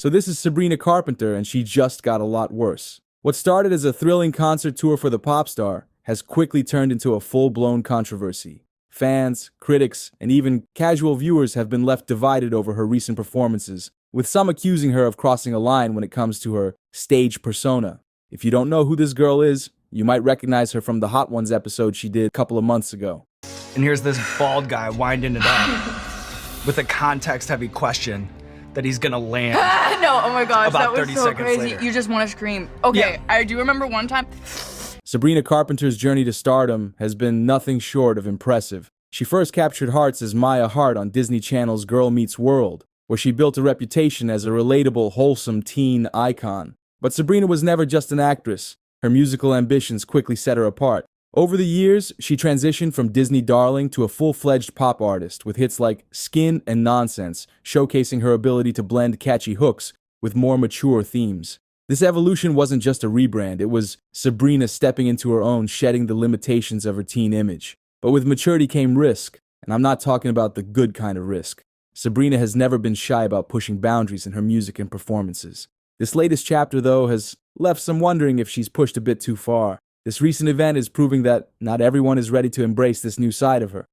So this is Sabrina Carpenter, and she just got a lot worse. What started as a thrilling concert tour for the pop star has quickly turned into a full-blown controversy. Fans, critics, and even casual viewers have been left divided over her recent performances, with some accusing her of crossing a line when it comes to her stage persona. If you don't know who this girl is, you might recognize her from the Hot Ones episode she did a couple of months ago. And here's this bald guy winding it up with a context-heavy question that he's gonna land. No, oh my gosh, about that 30 was so seconds crazy. later. You just want to scream. Okay, Yeah. I do remember one time. Sabrina Carpenter's journey to stardom has been nothing short of impressive. She first captured hearts as Maya Hart on Disney Channel's Girl Meets World, where she built a reputation as a relatable, wholesome teen icon. But Sabrina was never just an actress. Her musical ambitions quickly set her apart. Over the years, she transitioned from Disney darling to a full-fledged pop artist with hits like Skin and Nonsense, showcasing her ability to blend catchy hooks with more mature themes. This evolution wasn't just a rebrand, it was Sabrina stepping into her own, shedding the limitations of her teen image. But with maturity came risk, and I'm not talking about the good kind of risk. Sabrina has never been shy about pushing boundaries in her music and performances. This latest chapter, though, has left some wondering if she's pushed a bit too far. This recent event is proving that not everyone is ready to embrace this new side of her.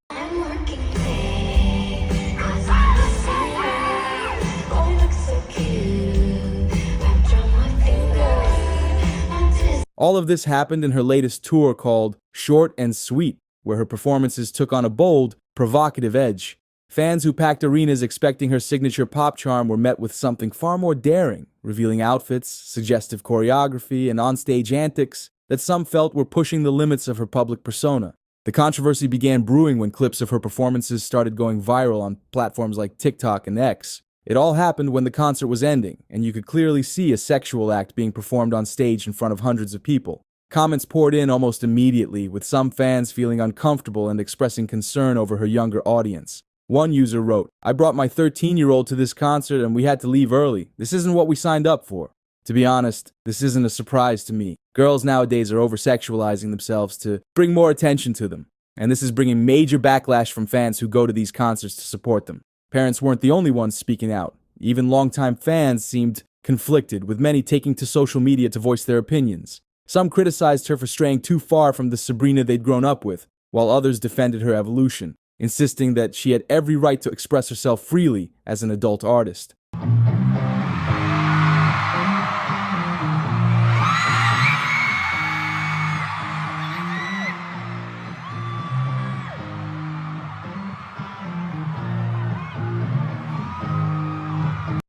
All of this happened in her latest tour called Short and Sweet, where her performances took on a bold, provocative edge. Fans who packed arenas expecting her signature pop charm were met with something far more daring, revealing outfits, suggestive choreography, and onstage antics that some felt were pushing the limits of her public persona. The controversy began brewing when clips of her performances started going viral on platforms like TikTok and X. It all happened when the concert was ending, and you could clearly see a sexual act being performed on stage in front of hundreds of people. Comments poured in almost immediately, with some fans feeling uncomfortable and expressing concern over her younger audience. One user wrote, "I brought my 13-year-old to this concert and we had to leave early. This isn't what we signed up for." To be honest, this isn't a surprise to me. Girls nowadays are over-sexualizing themselves to bring more attention to them. And this is bringing major backlash from fans who go to these concerts to support them. Parents weren't the only ones speaking out. Even longtime fans seemed conflicted, with many taking to social media to voice their opinions. Some criticized her for straying too far from the Sabrina they'd grown up with, while others defended her evolution, insisting that she had every right to express herself freely as an adult artist.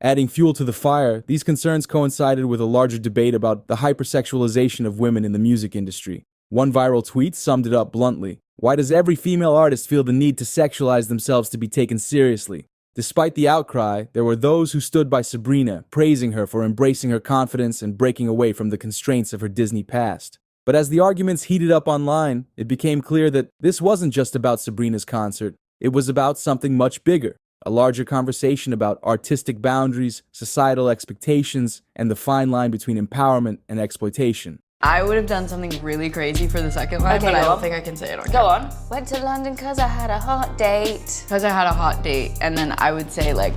Adding fuel to the fire, these concerns coincided with a larger debate about the hypersexualization of women in the music industry. One viral tweet summed it up bluntly. Why does every female artist feel the need to sexualize themselves to be taken seriously? Despite the outcry, there were those who stood by Sabrina, praising her for embracing her confidence and breaking away from the constraints of her Disney past. But as the arguments heated up online, it became clear that this wasn't just about Sabrina's concert. It was about something much bigger. A larger conversation about artistic boundaries, societal expectations, and the fine line between empowerment and exploitation. I would have done something really crazy for the second line, Okay, but I go don't on. think I can say it on Go camera. on. Went to London because I had a hot date. Because I had a hot date, and then I would say like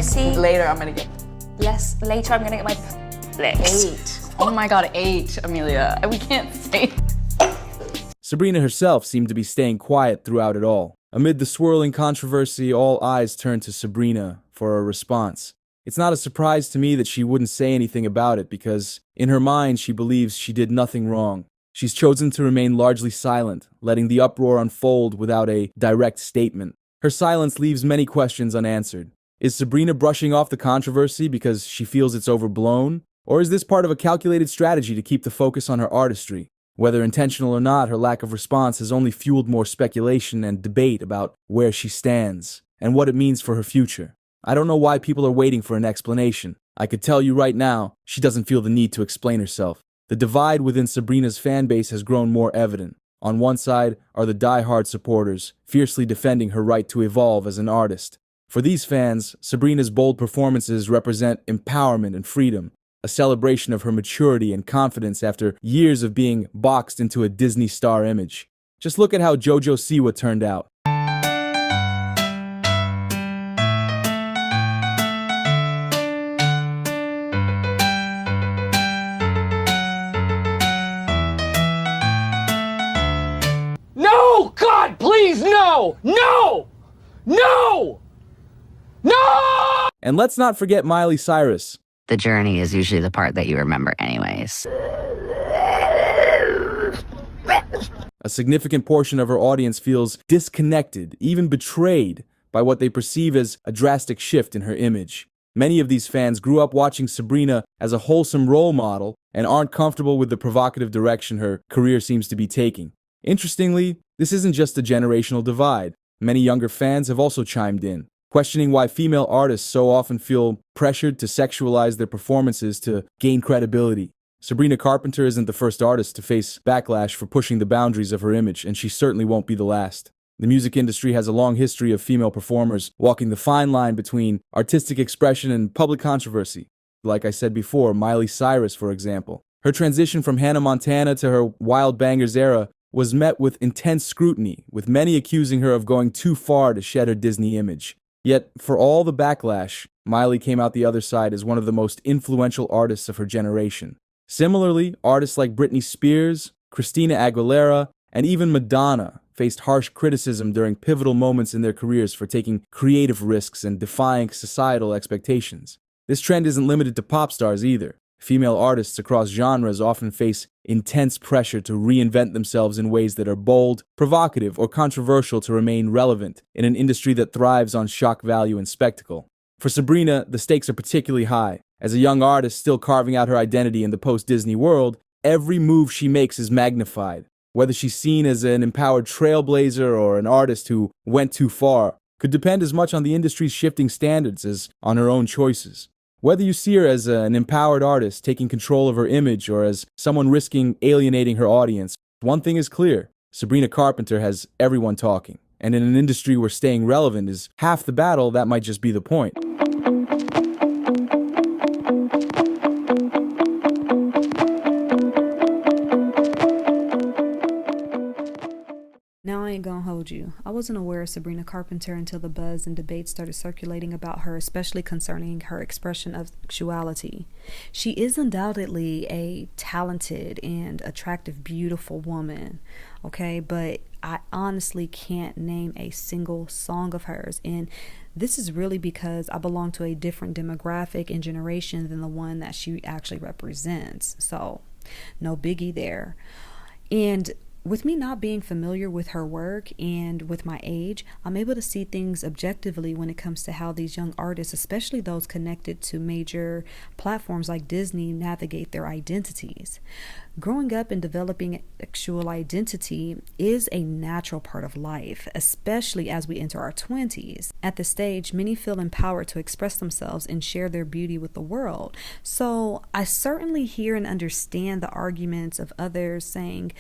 See? later I'm gonna get Yes, later I'm gonna get my flicks. 8. Oh my god, 8, Amelia. We can't say. Sabrina herself seemed to be staying quiet throughout it all. Amid the swirling controversy, all eyes turned to Sabrina for a response. It's not a surprise to me that she wouldn't say anything about it because, in her mind, she believes she did nothing wrong. She's chosen to remain largely silent, letting the uproar unfold without a direct statement. Her silence leaves many questions unanswered. Is Sabrina brushing off the controversy because she feels it's overblown? Or is this part of a calculated strategy to keep the focus on her artistry? Whether intentional or not, her lack of response has only fueled more speculation and debate about where she stands and what it means for her future. I don't know why people are waiting for an explanation. I could tell you right now, she doesn't feel the need to explain herself. The divide within Sabrina's fan base has grown more evident. On one side are the die-hard supporters, fiercely defending her right to evolve as an artist. For these fans, Sabrina's bold performances represent empowerment and freedom, a celebration of her maturity and confidence after years of being boxed into a Disney star image. Just look at how JoJo Siwa turned out. No! No! No! No! And let's not forget Miley Cyrus. The journey is usually the part that you remember anyways. A significant portion of her audience feels disconnected, even betrayed, by what they perceive as a drastic shift in her image. Many of these fans grew up watching Sabrina as a wholesome role model and aren't comfortable with the provocative direction her career seems to be taking. Interestingly, this isn't just a generational divide. Many younger fans have also chimed in, questioning why female artists so often feel pressured to sexualize their performances to gain credibility. Sabrina Carpenter isn't the first artist to face backlash for pushing the boundaries of her image, and she certainly won't be the last. The music industry has a long history of female performers walking the fine line between artistic expression and public controversy. Like I said before, Miley Cyrus, for example. Her transition from Hannah Montana to her Wild Bangers era was met with intense scrutiny, with many accusing her of going too far to shed her Disney image. Yet, for all the backlash, Miley came out the other side as one of the most influential artists of her generation. Similarly, artists like Britney Spears, Christina Aguilera, and even Madonna faced harsh criticism during pivotal moments in their careers for taking creative risks and defying societal expectations. This trend isn't limited to pop stars either. Female artists across genres often face intense pressure to reinvent themselves in ways that are bold, provocative, or controversial to remain relevant in an industry that thrives on shock value and spectacle. For Sabrina, the stakes are particularly high. As a young artist still carving out her identity in the post-Disney world, every move she makes is magnified. Whether she's seen as an empowered trailblazer or an artist who went too far could depend as much on the industry's shifting standards as on her own choices. Whether you see her as an empowered artist taking control of her image or as someone risking alienating her audience, one thing is clear: Sabrina Carpenter has everyone talking. And in an industry where staying relevant is half the battle, that might just be the point. Now I ain't gonna hold you. I wasn't aware of Sabrina Carpenter until the buzz and debate started circulating about her, especially concerning her expression of sexuality. She is undoubtedly a talented and attractive, beautiful woman, okay? But I honestly can't name a single song of hers. And this is really because I belong to a different demographic and generation than the one that she actually represents. So, no biggie there. And with me not being familiar with her work and with my age, I'm able to see things objectively when it comes to how these young artists, especially those connected to major platforms like Disney, navigate their identities. Growing up and developing sexual identity is a natural part of life, especially as we enter our 20s. At this stage, many feel empowered to express themselves and share their beauty with the world. So I certainly hear and understand the arguments of others saying,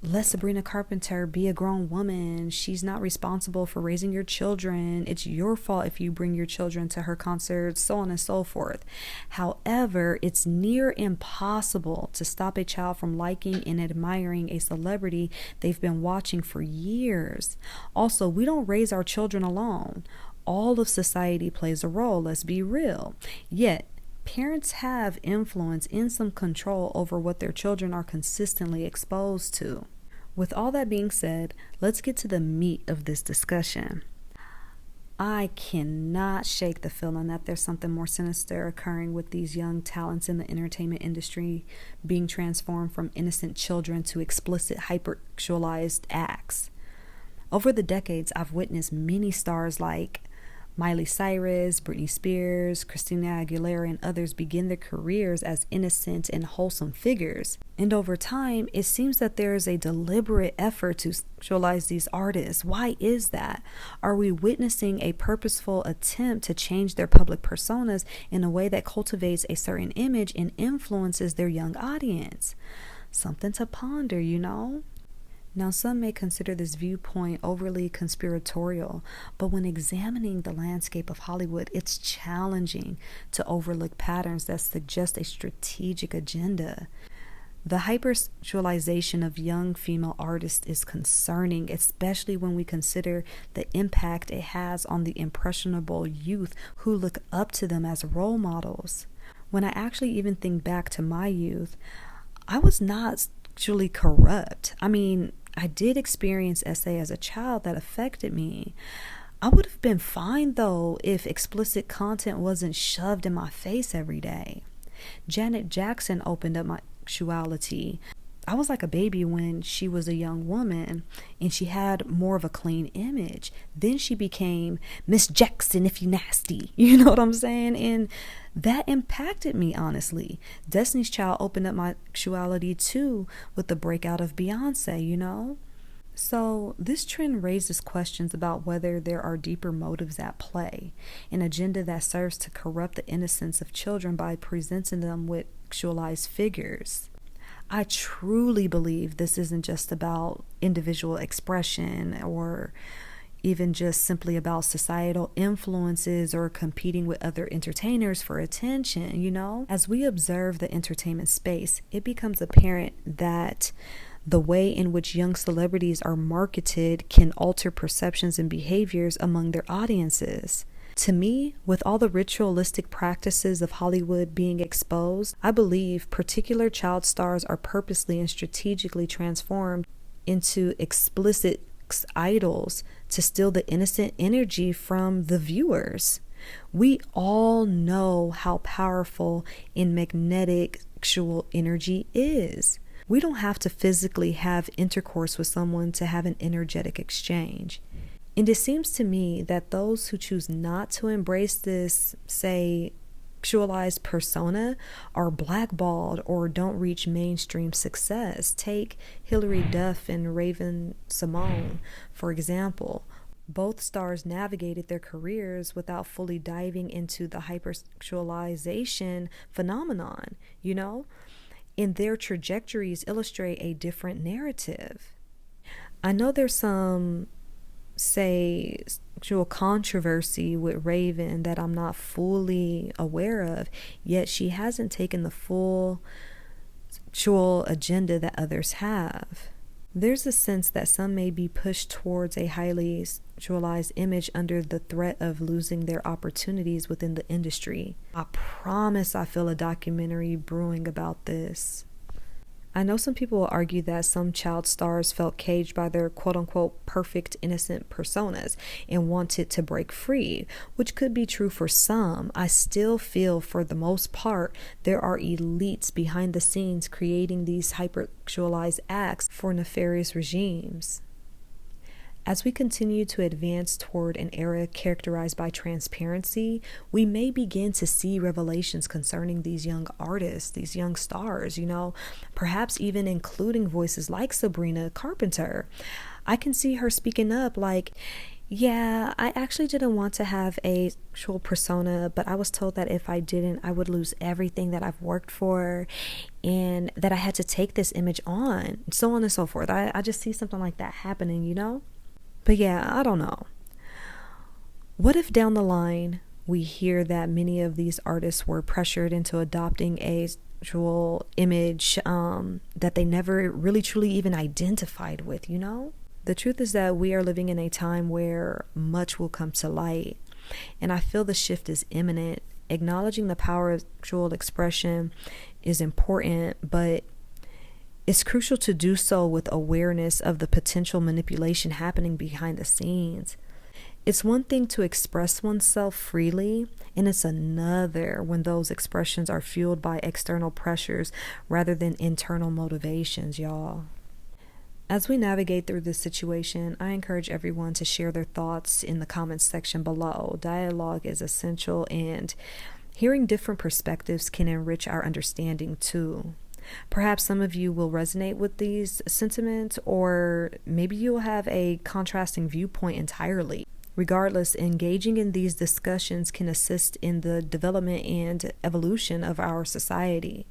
let Sabrina Carpenter be a grown woman. She's not responsible for raising your children. It's your fault if you bring your children to her concerts, so on and so forth. However, it's near impossible to stop a child from liking and admiring a celebrity they've been watching for years. Also, we don't raise our children alone. All of society plays a role, let's be real. Yet, parents have influence and some control over what their children are consistently exposed to. With all that being said, let's get to the meat of this discussion. I cannot shake the feeling that there's something more sinister occurring with these young talents in the entertainment industry being transformed from innocent children to explicit hypersexualized acts. Over the decades, I've witnessed many stars like Miley Cyrus, Britney Spears, Christina Aguilera, and others begin their careers as innocent and wholesome figures. And over time, it seems that there is a deliberate effort to sexualize these artists. Why is that? Are we witnessing a purposeful attempt to change their public personas in a way that cultivates a certain image and influences their young audience? Something to ponder, you know? Now, some may consider this viewpoint overly conspiratorial, but when examining the landscape of Hollywood, it's challenging to overlook patterns that suggest a strategic agenda. The hypersexualization of young female artists is concerning, especially when we consider the impact it has on the impressionable youth who look up to them as role models. When I actually even think back to my youth, I was not sexually corrupt. I did experience SA as a child that affected me. I would have been fine though if explicit content wasn't shoved in my face every day. Janet Jackson opened up my sexuality. I was like a baby when she was a young woman and she had more of a clean image. Then she became Miss Jackson if you nasty. You know what I'm saying? And that impacted me, honestly. Destiny's Child opened up my sexuality too with the breakout of Beyonce, you know? So this trend raises questions about whether there are deeper motives at play, an agenda that serves to corrupt the innocence of children by presenting them with sexualized figures. I truly believe this isn't just about individual expression or even just simply about societal influences or competing with other entertainers for attention, you know? As we observe the entertainment space, it becomes apparent that the way in which young celebrities are marketed can alter perceptions and behaviors among their audiences. To me, with all the ritualistic practices of Hollywood being exposed, I believe particular child stars are purposely and strategically transformed into explicit idols to steal the innocent energy from the viewers. We all know how powerful and magnetic sexual energy is. We don't have to physically have intercourse with someone to have an energetic exchange. And it seems to me that those who choose not to embrace this, say, sexualized persona are blackballed or don't reach mainstream success. Take Hilary Duff and Raven Simone, for example. Both stars navigated their careers without fully diving into the hypersexualization phenomenon, you know? And their trajectories illustrate a different narrative. I know there's some, say, sexual controversy with Raven that I'm not fully aware of, yet she hasn't taken the full sexual agenda that others have. There's a sense that some may be pushed towards a highly sexualized image under the threat of losing their opportunities within the industry. I promise I feel a documentary brewing about this. I know some people will argue that some child stars felt caged by their quote-unquote perfect innocent personas and wanted to break free, which could be true for some. I still feel for the most part there are elites behind the scenes creating these hypersexualized acts for nefarious regimes. As we continue to advance toward an era characterized by transparency, we may begin to see revelations concerning these young artists, these young stars, you know, perhaps even including voices like Sabrina Carpenter. I can see her speaking up like, yeah, I actually didn't want to have a sexual persona, but I was told that if I didn't, I would lose everything that I've worked for and that I had to take this image on, so on and so forth. I just see something like that happening, you know? But yeah, I don't know. What if down the line we hear that many of these artists were pressured into adopting a sexual image that they never really truly even identified with, you know? The truth is that we are living in a time where much will come to light, and I feel the shift is imminent. Acknowledging the power of sexual expression is important, but it's crucial to do so with awareness of the potential manipulation happening behind the scenes. It's one thing to express oneself freely, and it's another when those expressions are fueled by external pressures rather than internal motivations, y'all. As we navigate through this situation, I encourage everyone to share their thoughts in the comments section below. Dialogue is essential, and hearing different perspectives can enrich our understanding too. Perhaps some of you will resonate with these sentiments, or maybe you'll have a contrasting viewpoint entirely. Regardless, engaging in these discussions can assist in the development and evolution of our society.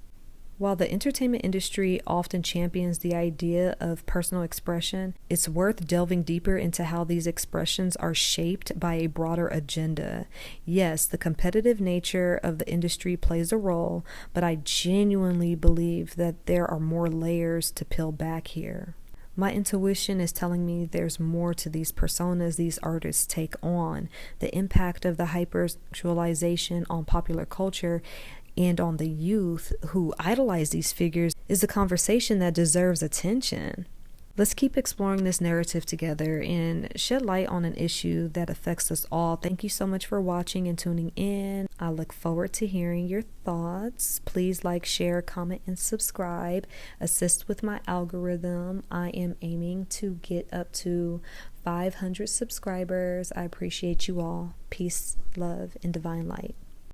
While the entertainment industry often champions the idea of personal expression, it's worth delving deeper into how these expressions are shaped by a broader agenda. Yes, the competitive nature of the industry plays a role, but I genuinely believe that there are more layers to peel back here. My intuition is telling me there's more to these personas these artists take on. The impact of the hypersexualization on popular culture and on the youth who idolize these figures is a conversation that deserves attention. Let's keep exploring this narrative together and shed light on an issue that affects us all. Thank you so much for watching and tuning in. I look forward to hearing your thoughts. Please like, share, comment, and subscribe. Assist with my algorithm. I am aiming to get up to 500 subscribers. I appreciate you all. Peace, love, and divine light.